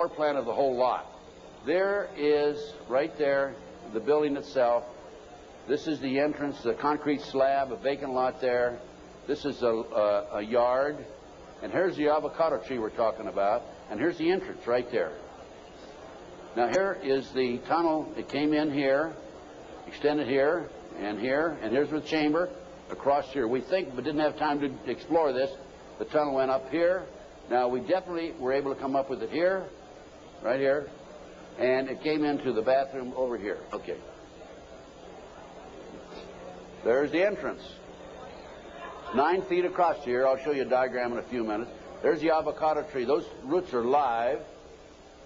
floor plan of the whole lot. There is, right there, the building itself. This is the entrance, the concrete slab, a vacant lot there. This is a yard. And here's the avocado tree we're talking about. And here's the entrance right there. Now here is the tunnel. It came in here, extended here, and here's the chamber across here. We think, but didn't have time to explore this, the tunnel went up here. Now we definitely were able to come up with it here, right here, and it came into the bathroom over here. Okay. There's the entrance. 9 feet across here. I'll show you a diagram in a few minutes. There's the avocado tree. Those roots are live.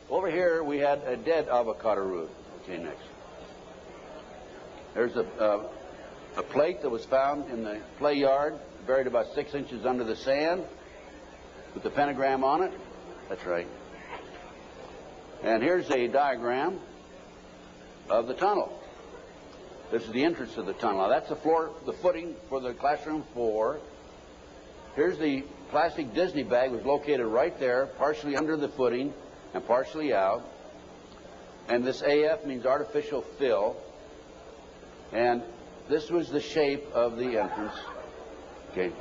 Over here we had a dead avocado root. Okay, next. There's a plate that was found in the play yard, buried about 6 inches under the sand, with the pentagram on it. That's right. And here's a diagram of the tunnel. This is the entrance of the tunnel. Now that's the floor, the footing for the classroom 4. Here's the plastic Disney bag, was located right there, partially under the footing and partially out. And this AF means artificial fill. And this was the shape of the entrance. Okay.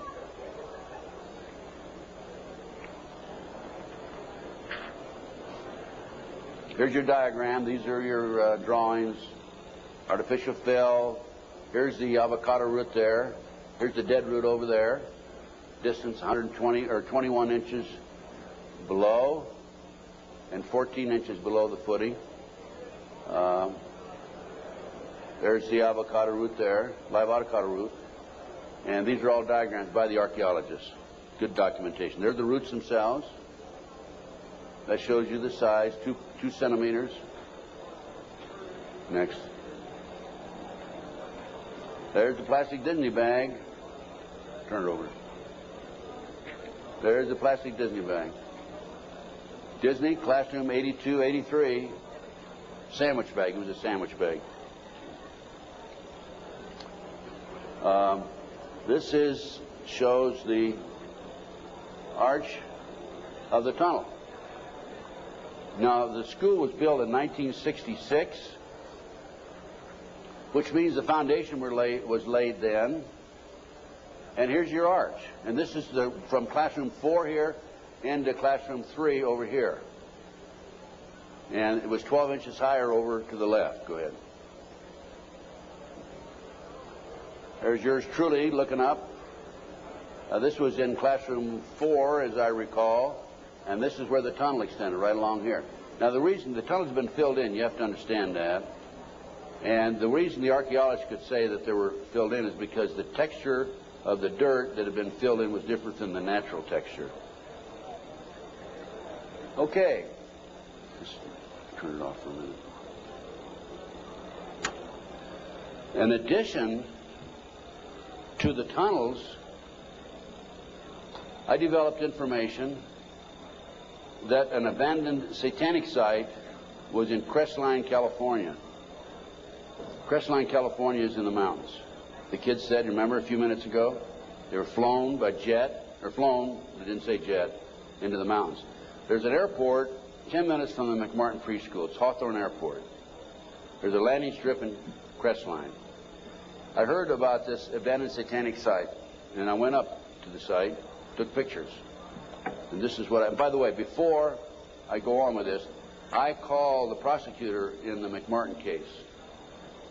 Here's your diagram. These are your drawings. Artificial fill. Here's the avocado root there. Here's the dead root over there. Distance 120 or 21 inches below and 14 inches below the footing. There's the avocado root there, live avocado root. And these are all diagrams by the archaeologists. Good documentation. They're the roots themselves. That shows you the size, 2 centimeters. Next. There's the plastic Disney bag. Turn it over. There's the plastic Disney bag. Disney, classroom 82, 83. Sandwich bag. It was a sandwich bag. This shows the arch of the tunnel. Now, the school was built in 1966, which means the foundation was laid then. And here's your arch. And this is from classroom 4 here into classroom 3 over here. And it was 12 inches higher over to the left. Go ahead. There's yours truly looking up. This was in classroom 4, as I recall. And this is where the tunnel extended, right along here. Now, the reason the tunnel's been filled in, you have to understand that. And the reason the archaeologists could say that they were filled in is because the texture of the dirt that had been filled in was different than the natural texture. Okay. Just turn it off for a minute. In addition to the tunnels, I developed information that an abandoned satanic site was in Crestline, California. Crestline, California is in the mountains. The kids said, remember a few minutes ago, they were flown by jet, or flown, they didn't say jet, into the mountains. There's an airport 10 minutes from the McMartin Preschool. It's Hawthorne Airport. There's a landing strip in Crestline. I heard about this abandoned satanic site, and I went up to the site, took pictures. And this is what by the way, before I go on with this, I called the prosecutor in the McMartin case.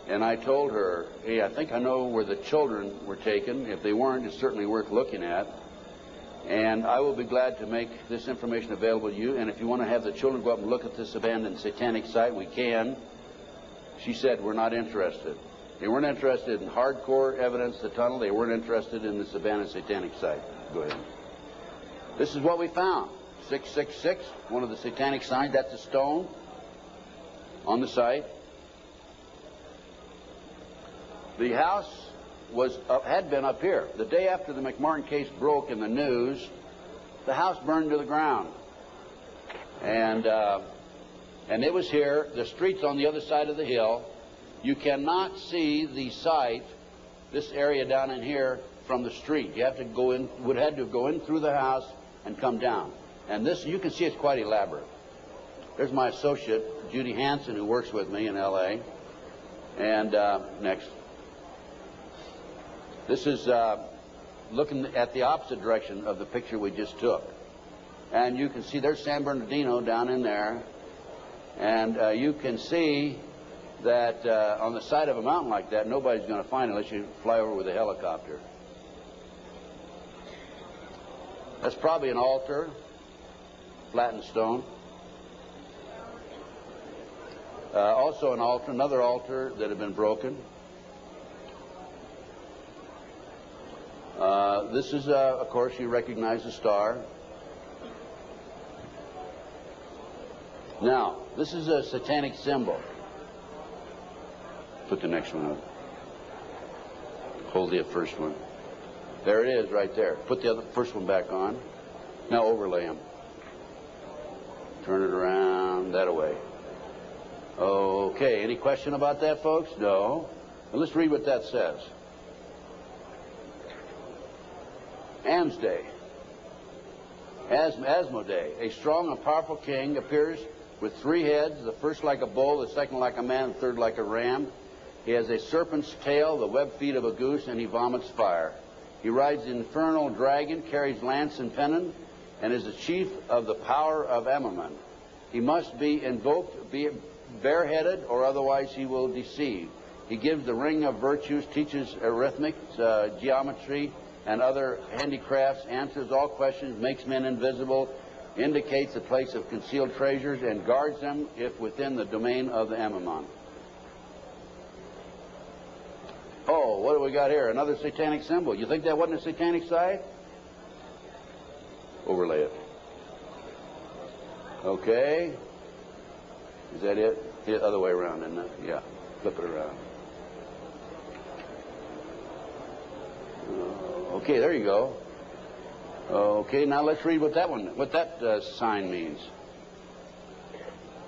And I told her, hey, I think I know where the children were taken. If they weren't, it's certainly worth looking at. And I will be glad to make this information available to you. And if you want to have the children go up and look at this abandoned satanic site, we can. She said, we're not interested. They weren't interested in hardcore evidence, the tunnel. They weren't interested in this abandoned satanic site. Go ahead. This is what we found. 666, one of the satanic signs. That's a stone on the site. The house had been up here. The day after the McMartin case broke in the news, the house burned to the ground. And it was here. The street's on the other side of the hill. You cannot see the site, this area down in here, from the street. You have to go in, would have to go in through the house and come down. And this, you can see it's quite elaborate. There's my associate, Judy Hansen, who works with me in L.A. And next. This is looking at the opposite direction of the picture we just took. And you can see there's San Bernardino down in there. And you can see that on the side of a mountain like that, nobody's going to find it unless you fly over with a helicopter. That's probably an altar, flattened stone. Also an altar, another altar that had been broken. This is, of course, you recognize the star. Now, this is a satanic symbol. Put the next one up. Hold the first one. There it is right there. Put the first one back on. Now overlay them. Turn it around that way. Okay, any question about that, folks? No. Well, let's read what that says. Asmodee, a strong and powerful king, appears with 3 heads, the first like a bull, the second like a man, the third like a ram. He has a serpent's tail, the webbed feet of a goose, and he vomits fire. He rides the infernal dragon, carries lance and pennon, and is the chief of the power of Amman. He must be invoked, be bareheaded, or otherwise he will deceive. He gives the ring of virtues, teaches arithmetic, geometry, and other handicrafts, answers all questions, makes men invisible, indicates the place of concealed treasures, and guards them if within the domain of the Amman. Oh, what do we got here? Another satanic symbol. You think that wasn't a satanic site? Overlay it. Okay. Is that it? The other way around, isn't it? Yeah. Flip it around. Okay, there you go. Okay, now let's read what that sign means.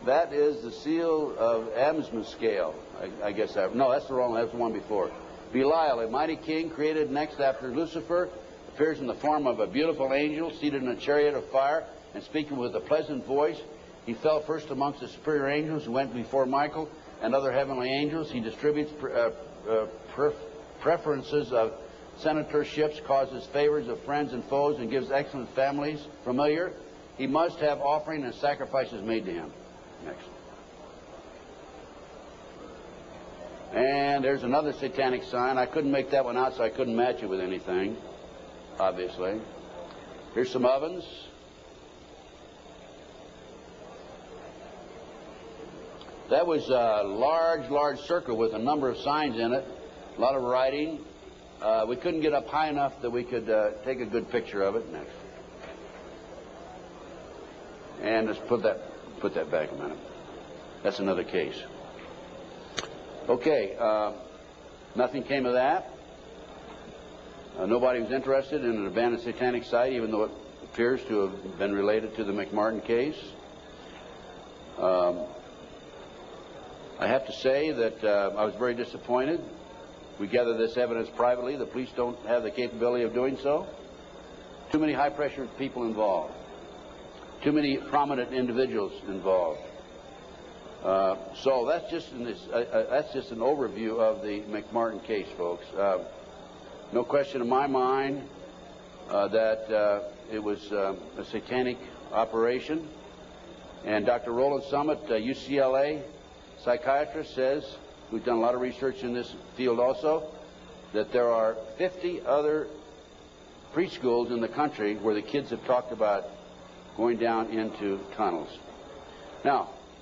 That is the seal of Amman scale. I guess that. No, that's the wrong one. That's the one before. Belial, a mighty king, created next after Lucifer, appears in the form of a beautiful angel seated in a chariot of fire and speaking with a pleasant voice. He fell first amongst the superior angels who went before Michael and other heavenly angels. He distributes preferences of senatorships, causes favors of friends and foes, and gives excellent families. Familiar. He must have offering and sacrifices made to him. Next. And there's another satanic sign. I couldn't make that one out, so I couldn't match it with anything, obviously. Here's some ovens. That was a large circle with a number of signs in it, a lot of writing. We couldn't get up high enough that we could take a good picture of it. Next. And let's put that back a minute. That's another case. Okay, nothing came of that. Nobody was interested in an abandoned satanic site, even though it appears to have been related to the McMartin case. I have to say that I was very disappointed. We gathered this evidence privately. The police don't have the capability of doing so. Too many high-pressure people involved. Too many prominent individuals involved. So that's just an overview of the McMartin case, folks. No question in my mind that it was a satanic operation. And Dr. Roland Summit, UCLA psychiatrist, says, who's done a lot of research in this field also, that there are 50 other preschools in the country where the kids have talked about going down into tunnels. Now,